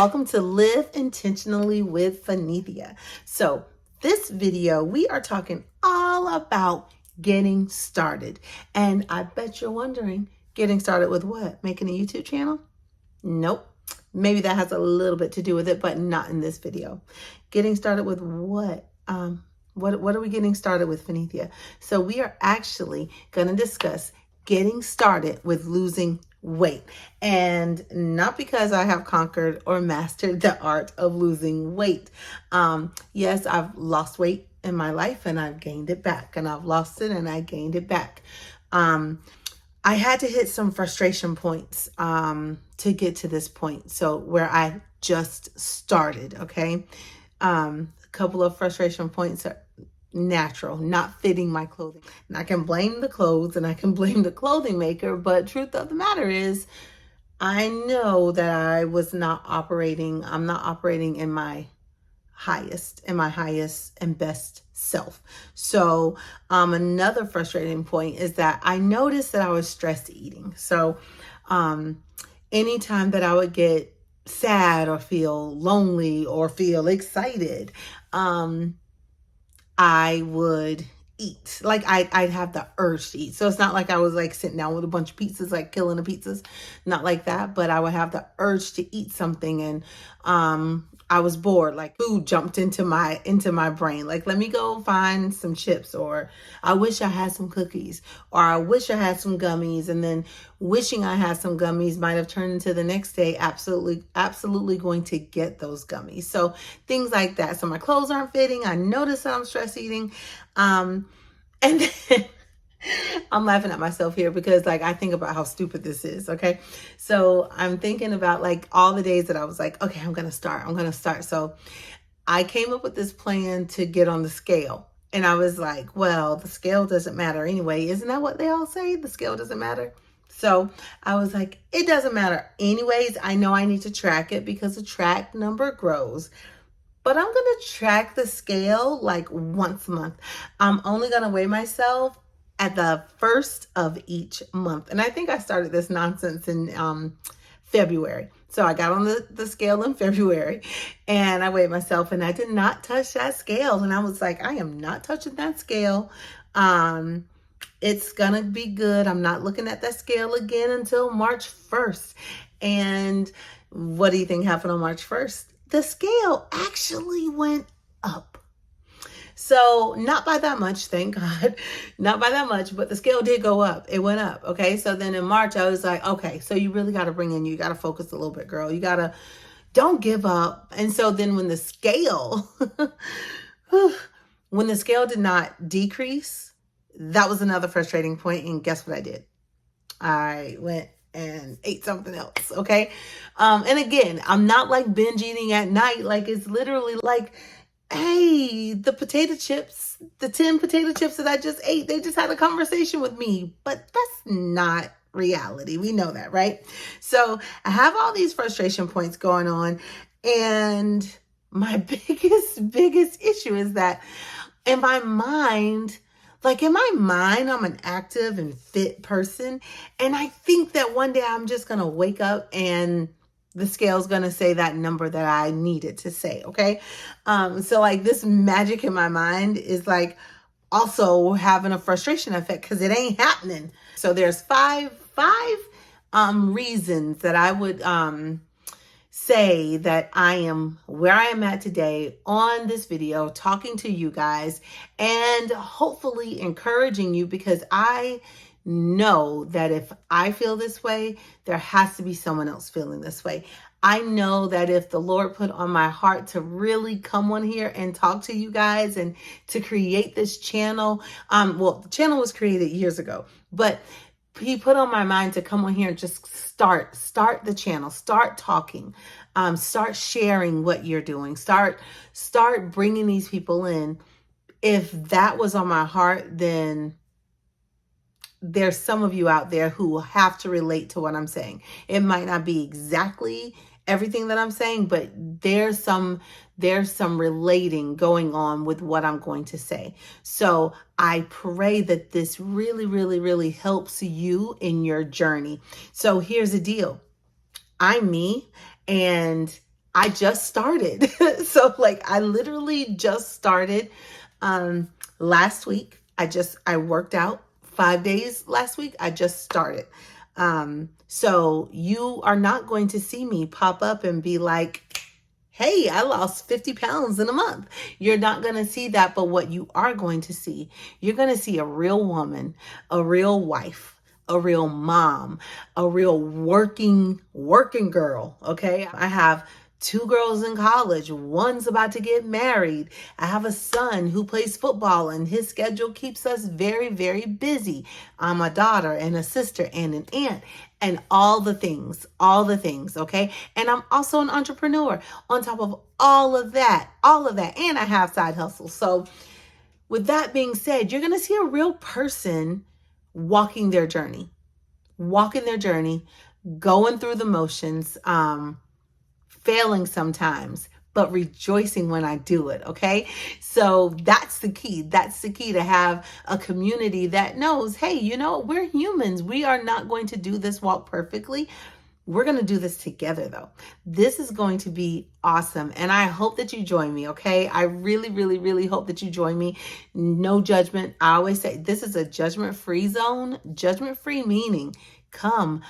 welcome to Live Intentionally with Phanethia. So this video, we are talking all about getting started. And I bet you're wondering, getting started with what? Making a YouTube channel? Nope. Maybe that has a little bit to do with it, but not in this video. Getting started with what? What are we getting started with, Phanethia? So we are actually going to discuss getting started with losing weight. And not because I have conquered or mastered the art of losing weight. Yes, I've lost weight in my life and I've gained it back, and I've lost it and I gained it back. I had to hit some frustration points to get to this point. So where I just started, okay? A couple of frustration points are natural, not fitting my clothing. And I can blame the clothes and I can blame the clothing maker, but truth of the matter is, I know that I'm not operating in my highest and best self. So another frustrating point is that I noticed that I was stress eating. So anytime that I would get sad or feel lonely or feel excited, I would eat. Like I'd have the urge to eat. So it's not like I was like sitting down with a bunch of pizzas, like killing the pizzas, not like that, but I would have the urge to eat something. And I was bored, like food jumped into my brain. Like, let me go find some chips, or I wish I had some cookies, or I wish I had some gummies. And then wishing I had some gummies might have turned into the next day absolutely going to get those gummies. So things like that. So my clothes aren't fitting. I notice that I'm stress eating. And then I'm laughing at myself here because like I think about how stupid this is. Okay. So I'm thinking about like all the days that I was like, okay, I'm going to start. So I came up with this plan to get on the scale. And I was like, well, the scale doesn't matter anyway. Isn't that what they all say? The scale doesn't matter. So I was like, it doesn't matter anyways. I know I need to track it because the track number grows. But I'm going to track the scale like once a month. I'm only going to weigh myself at the first of each month. And I think I started this nonsense in February. So I got on the scale in February and I weighed myself and I did not touch that scale. And I was like, I am not touching that scale. It's going to be good. I'm not looking at that scale again until March 1st. And what do you think happened on March 1st? The scale actually went up. So not by that much, thank God, not by that much, but the scale did go up. It went up. Okay. So then in March, I was like, okay, so you really got to you got to focus a little bit, girl. You got to, don't give up. And so then when the scale, when the scale did not decrease, that was another frustrating point. And guess what I did? I went and ate something else. Okay. And again, I'm not like binge eating at night. Like it's literally like, hey, the 10 potato chips that I just ate, they just had a conversation with me, but that's not reality. We know that, right? So I have all these frustration points going on. And my biggest issue is that in my mind, I'm an active and fit person. And I think that one day I'm just going to wake up and the scale's going to say that number that I needed to say. Okay. So like this magic in my mind is like also having a frustration effect because it ain't happening. So there's five reasons that I would, say that I am where I am at today on this video, talking to you guys and hopefully encouraging you, because I know that if I feel this way, there has to be someone else feeling this way. I know that if the Lord put on my heart to really come on here and talk to you guys and to create this channel, the channel was created years ago, but he put on my mind to come on here and just start the channel, start talking, start sharing what you're doing, start bringing these people in. If that was on my heart, then there's some of you out there who have to relate to what I'm saying. It might not be exactly everything that I'm saying, but there's some relating going on with what I'm going to say. So I pray that this really helps you in your journey. So here's the deal. I'm me, and I just started. So like I literally just started last week. I worked out 5 days last week. I just started. So you are not going to see me pop up and be like, hey, I lost 50 pounds in a month. You're not going to see that. But what you are going to see, you're going to see a real woman, a real wife, a real mom, a real working girl. Okay. I have two girls in college. One's about to get married. I have a son who plays football and his schedule keeps us very, very busy. I'm a daughter and a sister and an aunt and all the things, okay? And I'm also an entrepreneur on top of all of that. And I have side hustles. So with that being said, you're going to see a real person walking their journey, going through the motions, failing sometimes, but rejoicing when I do it. Okay. So that's the key. That's the key, to have a community that knows, hey, we're humans. We are not going to do this walk perfectly. We're going to do this together though. This is going to be awesome. And I hope that you join me. Okay. I really, really, really hope that you join me. No judgment. I always say this is a judgment-free zone. Judgment-free meaning come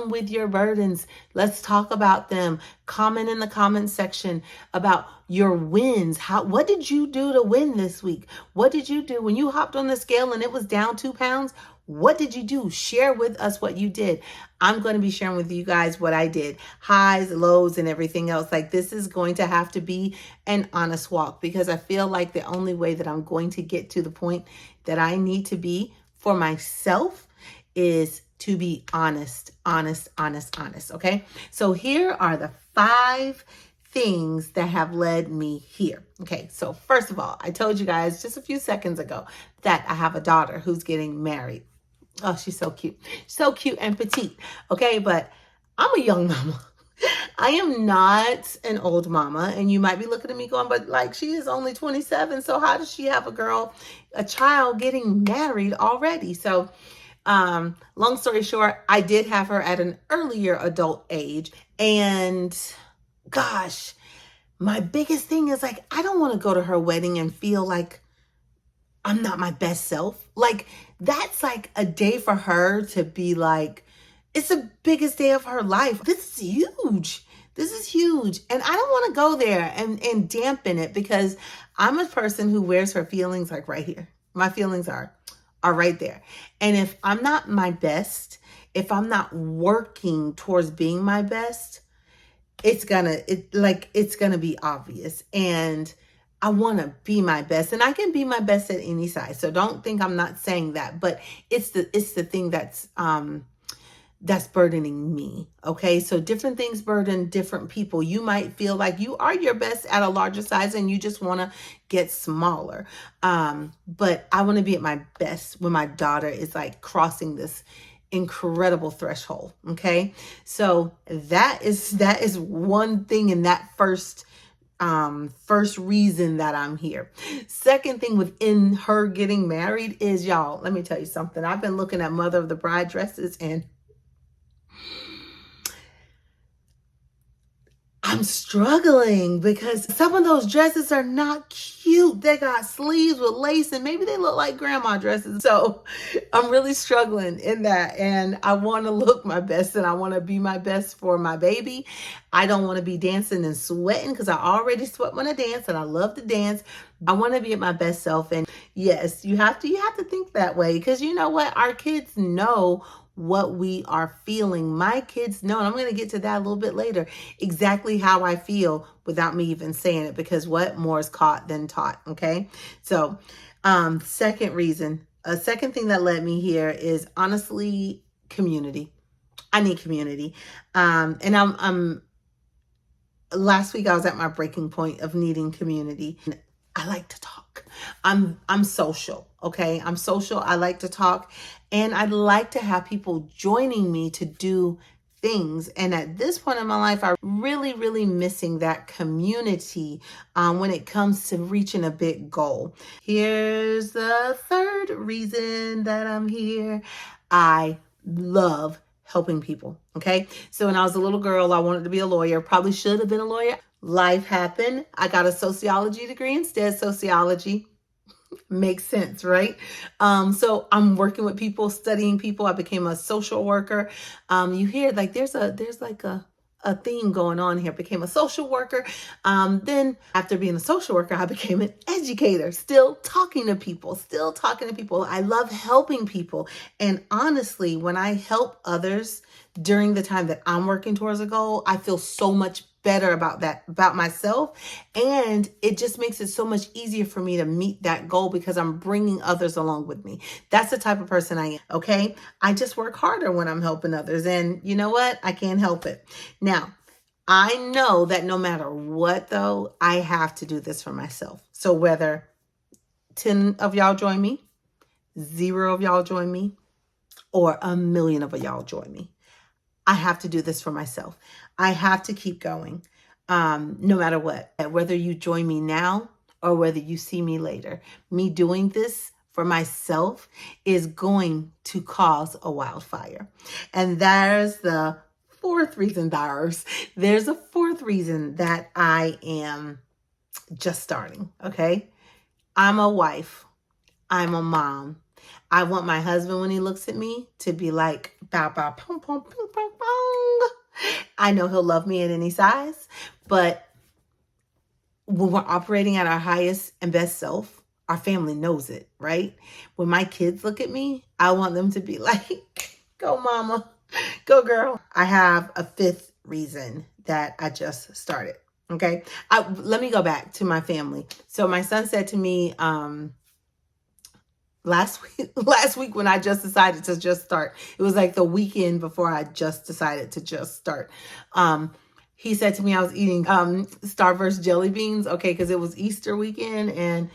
with your burdens. Let's talk about them. Comment in the comment section about your wins. What did you do to win this week? What did you do when you hopped on the scale and it was down 2 pounds? What did you do? Share with us what you did. I'm going to be sharing with you guys what I did, highs, lows, and everything else. Like, this is going to have to be an honest walk, because I feel like the only way that I'm going to get to the point that I need to be for myself is to be honest. Okay. So here are the 5 things that have led me here. Okay. So first of all, I told you guys just a few seconds ago that I have a daughter who's getting married. Oh, she's so cute. So cute and petite. Okay. But I'm a young mama. I am not an old mama. And you might be looking at me going, but like, she is only 27. So how does she have a child getting married already? So long story short, I did have her at an earlier adult age. And gosh, my biggest thing is like, I don't want to go to her wedding and feel like I'm not my best self. Like, that's like a day for her to be like, it's the biggest day of her life. This is huge. And I don't want to go there and dampen it, because I'm a person who wears her feelings like right here. My feelings are right there. And if I'm not my best, if I'm not working towards being my best, it's gonna be obvious. And I want to be my best, and I can be my best at any size. So don't think I'm not saying that, but it's the thing that's burdening me. Okay. So different things burden different people. You might feel like you are your best at a larger size and you just want to get smaller. But I want to be at my best when my daughter is like crossing this incredible threshold. Okay. So that is one thing in that first reason that I'm here. Second thing within her getting married is, y'all, let me tell you something. I've been looking at Mother of the Bride dresses and I'm struggling, because some of those dresses are not cute. They got sleeves with lace and maybe they look like grandma dresses. So I'm really struggling in that. And I want to look my best and I want to be my best for my baby. I don't want to be dancing and sweating, because I already sweat when I dance and I love to dance. I want to be at my best self. And yes, you have to think that way, because you know what? Our kids know what we are feeling. My kids know, and I'm going to get to that a little bit later, exactly how I feel without me even saying it, because what more is caught than taught. Okay. So, second thing that led me here is honestly community. I need community. And I'm last week I was at my breaking point of needing community. I like to talk. I'm social. Okay. I'm social. I like to talk, and I'd like to have people joining me to do things. And at this point in my life, I'm really, really missing that community when it comes to reaching a big goal. Here's the third reason that I'm here. I love helping people. Okay. So when I was a little girl, I wanted to be a lawyer, probably should have been a lawyer. Life happened. I got a sociology degree instead. Sociology makes sense, right? So I'm working with people, studying people. I became a social worker. You hear like there's like a theme going on here. Became a social worker. Then after being a social worker, I became an educator, still talking to people, I love helping people. And honestly, when I help others during the time that I'm working towards a goal, I feel so much better about that, about myself. And it just makes it so much easier for me to meet that goal because I'm bringing others along with me. That's the type of person I am. Okay. I just work harder when I'm helping others. And you know what? I can't help it. Now, I know that no matter what, though, I have to do this for myself. So whether 10 of y'all join me, 0 of y'all join me, or 1,000,000 of y'all join me, I have to do this for myself. I have to keep going, no matter what. Whether you join me now or whether you see me later, me doing this for myself is going to cause a wildfire. And there's the fourth reason, there's a fourth reason that I am just starting, okay? I'm a wife. I'm a mom. I want my husband, when he looks at me, to be like, bow, bow, pong, pong, ping, pong, pong. I know he'll love me at any size, but when we're operating at our highest and best self, our family knows it, right? When my kids look at me, I want them to be like, go mama, go girl. I have a fifth reason that I just started, okay? Let me go back to my family. So my son said to me, last week when I just decided to just start, it was like the weekend before I just decided to just start. He said to me, I was eating Starburst jelly beans, okay, because it was Easter weekend and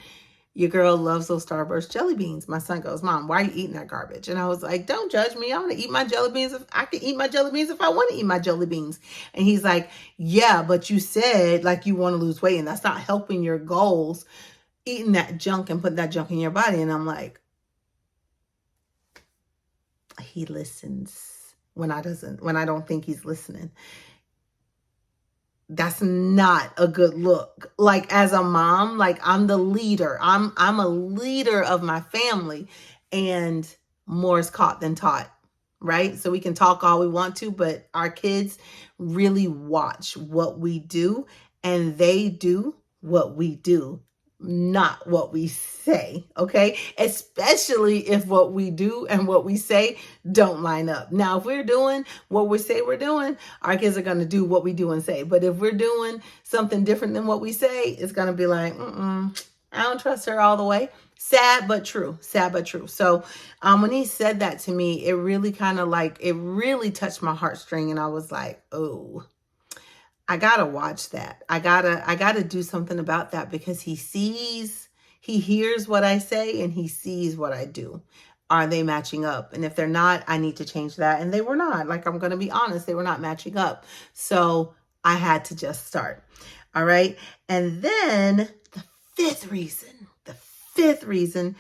your girl loves those Starburst jelly beans. My son goes, Mom, why are you eating that garbage? And I was like, don't judge me. I want to eat my jelly beans. I can eat my jelly beans if I want to eat my jelly beans. And he's like, yeah, but you said like you want to lose weight and that's not helping your goals, eating that junk and putting that junk in your body. And I'm like, he listens when I don't think he's listening. That's not a good look. Like as a mom, like I'm the leader. I'm a leader of my family, and more is caught than taught, right? So we can talk all we want to, but our kids really watch what we do, and they do what we do, not what we say, okay? Especially if what we do and what we say don't line up. Now, if we're doing what we say we're doing, our kids are going to do what we do and say. But if we're doing something different than what we say, it's going to be like, I don't trust her all the way. Sad, but true. Sad, but true. So when he said that to me, it really it really touched my heartstring. And I was like, oh, I gotta watch that. I gotta do something about that because he hears what I say and he sees what I do. Are they matching up? And if they're not, I need to change that. And they were not. Like, I'm going to be honest, they were not matching up. So I had to just start. All right. And then the fifth reason,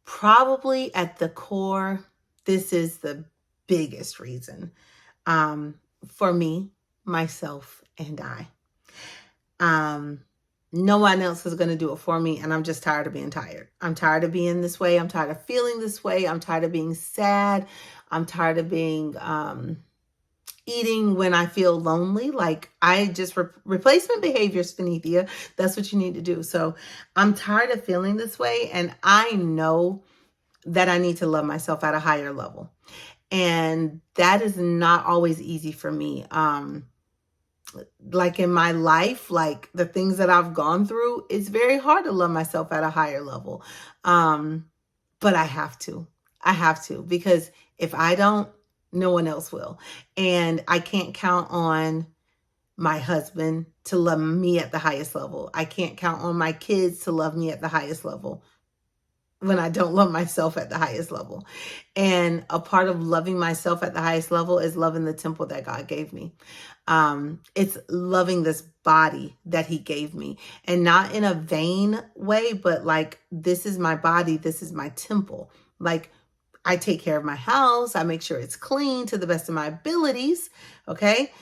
probably at the core, this is the biggest reason for me, myself, and I. No one else is going to do it for me. And I'm just tired of being tired. I'm tired of being this way. I'm tired of feeling this way. I'm tired of being sad. I'm tired of being eating when I feel lonely. Like I just replacement behaviors, Finithia. That's what you need to do. So I'm tired of feeling this way. And I know that I need to love myself at a higher level. And that is not always easy for me. Like in my life, like the things that I've gone through, it's very hard to love myself at a higher level. But I have to, because if I don't, no one else will. And I can't count on my husband to love me at the highest level. I can't count on my kids to love me at the highest level when I don't love myself at the highest level. And a part of loving myself at the highest level is loving the temple that God gave me. It's loving this body that he gave me, and not in a vain way, but like, this is my body. This is my temple. Like, I take care of my house. I make sure it's clean to the best of my abilities. Okay.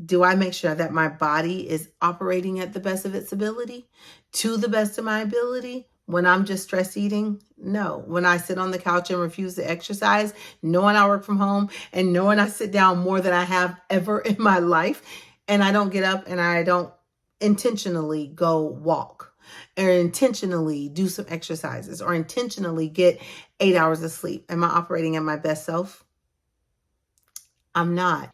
Do I make sure that my body is operating at the best of its ability, to the best of my ability? When I'm just stress eating? No. When I sit on the couch and refuse to exercise, knowing I work from home and knowing I sit down more than I have ever in my life, and I don't get up and I don't intentionally go walk or intentionally do some exercises or intentionally get 8 hours of sleep, am I operating at my best self? I'm not.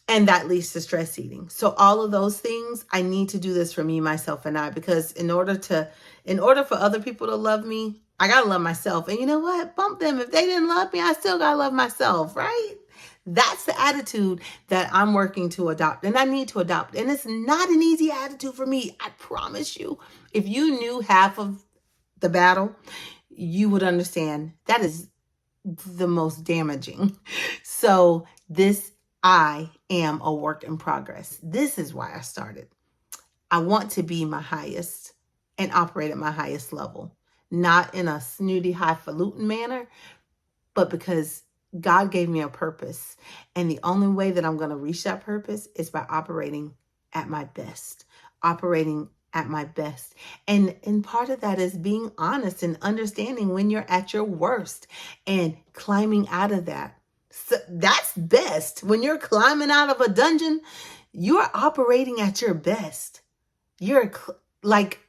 And that leads to stress eating. So all of those things, I need to do this for me, myself, and I, because in order for other people to love me, I got to love myself. And you know what? Bump them. If they didn't love me, I still got to love myself, right? That's the attitude that I'm working to adopt, and I need to adopt. And it's not an easy attitude for me. I promise you. If you knew half of the battle, you would understand that is the most damaging. So I am a work in progress. This is why I started. I want to be my highest and operate at my highest level, not in a snooty, highfalutin manner, but because God gave me a purpose. And the only way that I'm going to reach that purpose is by operating at my best, operating at my best. And part of that is being honest and understanding when you're at your worst and climbing out of that. So that's best. When you're climbing out of a dungeon, you're operating at your best. You're like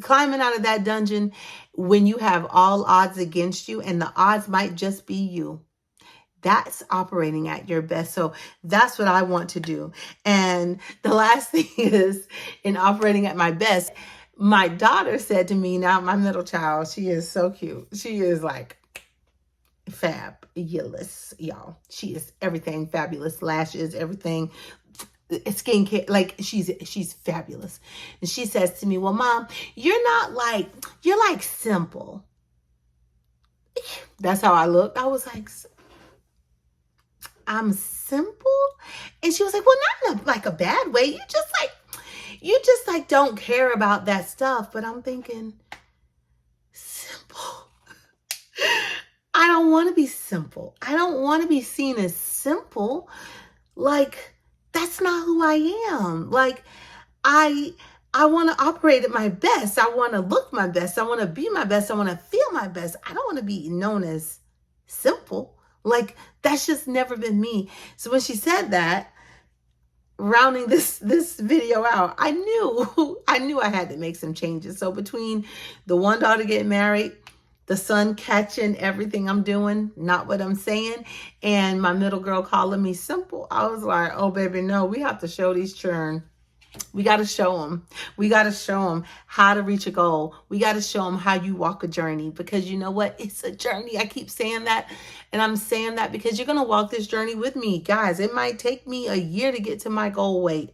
climbing out of that dungeon when you have all odds against you, and the odds might just be you. That's operating at your best. So that's what I want to do. And the last thing is, in operating at my best, my daughter said to me, now my middle child, she is so cute. She is like fabulous, y'all. She is everything fabulous. Lashes, everything, skincare, like she's fabulous. And she says to me, well, Mom, you're like simple. That's how I looked. I was like, I'm simple? And she was like, well, not in like a bad way. You just like don't care about that stuff. But I'm thinking, simple. I don't want to be simple. I don't want to be seen as simple. Like, that's not who I am. Like, I want to operate at my best. I want to look my best. I want to be my best. I want to feel my best. I don't want to be known as simple. Like, that's just never been me. So when she said that, rounding this video out, I knew I had to make some changes. So between the one daughter getting married, the son catching everything I'm doing, not what I'm saying, and my middle girl calling me simple, I was like, oh, baby, no, we have to show these children. We got to show them. We got to show them how to reach a goal. We got to show them how you walk a journey, because you know what? It's a journey. I keep saying that. And I'm saying that because you're going to walk this journey with me. Guys, it might take me a year to get to my goal weight.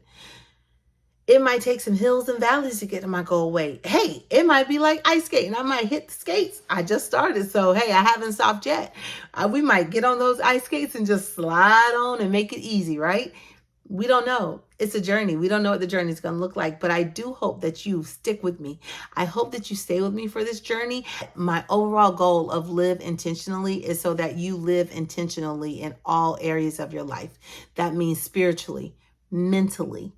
It might take some hills and valleys to get to my goal weight. Hey, it might be like ice skating. I might hit the skates. I just started. So, hey, I haven't stopped yet. We might get on those ice skates and just slide on and make it easy, right? We don't know. It's a journey. We don't know what the journey is going to look like, but I do hope that you stick with me. I hope that you stay with me for this journey. My overall goal of Live Intentionally is so that you live intentionally in all areas of your life. That means spiritually, mentally,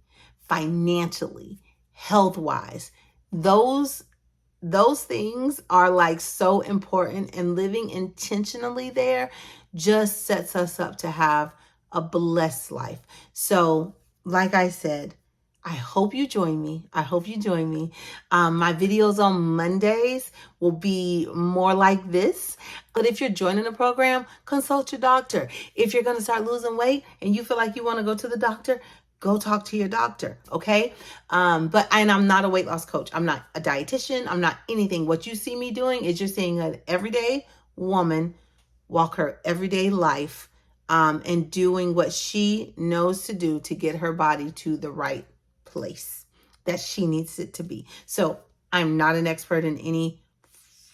financially, health-wise. Those things are like so important, and living intentionally there just sets us up to have a blessed life. So, like I said, I hope you join me. I hope you join me. My videos on Mondays will be more like this. But if you're joining the program, consult your doctor. If you're going to start losing weight and you feel like you want to go to the doctor, go talk to your doctor, okay? And I'm not a weight loss coach. I'm not a dietitian. I'm not anything. What you see me doing is you're seeing an everyday woman walk her everyday life, and doing what she knows to do to get her body to the right place that she needs it to be. So I'm not an expert in any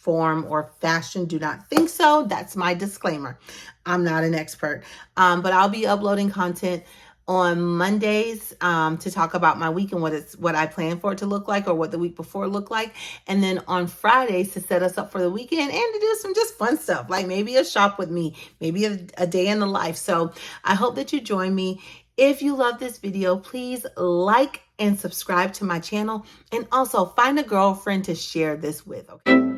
form or fashion. Do not think so. That's my disclaimer. I'm not an expert. But I'll be uploading content on Mondays to talk about my week and what I plan for it to look like, or what the week before looked like. And then on Fridays to set us up for the weekend and to do some just fun stuff, like maybe a shop with me, maybe a day in the life. So I hope that you join me. If you love this video, please like and subscribe to my channel, and also find a girlfriend to share this with, okay?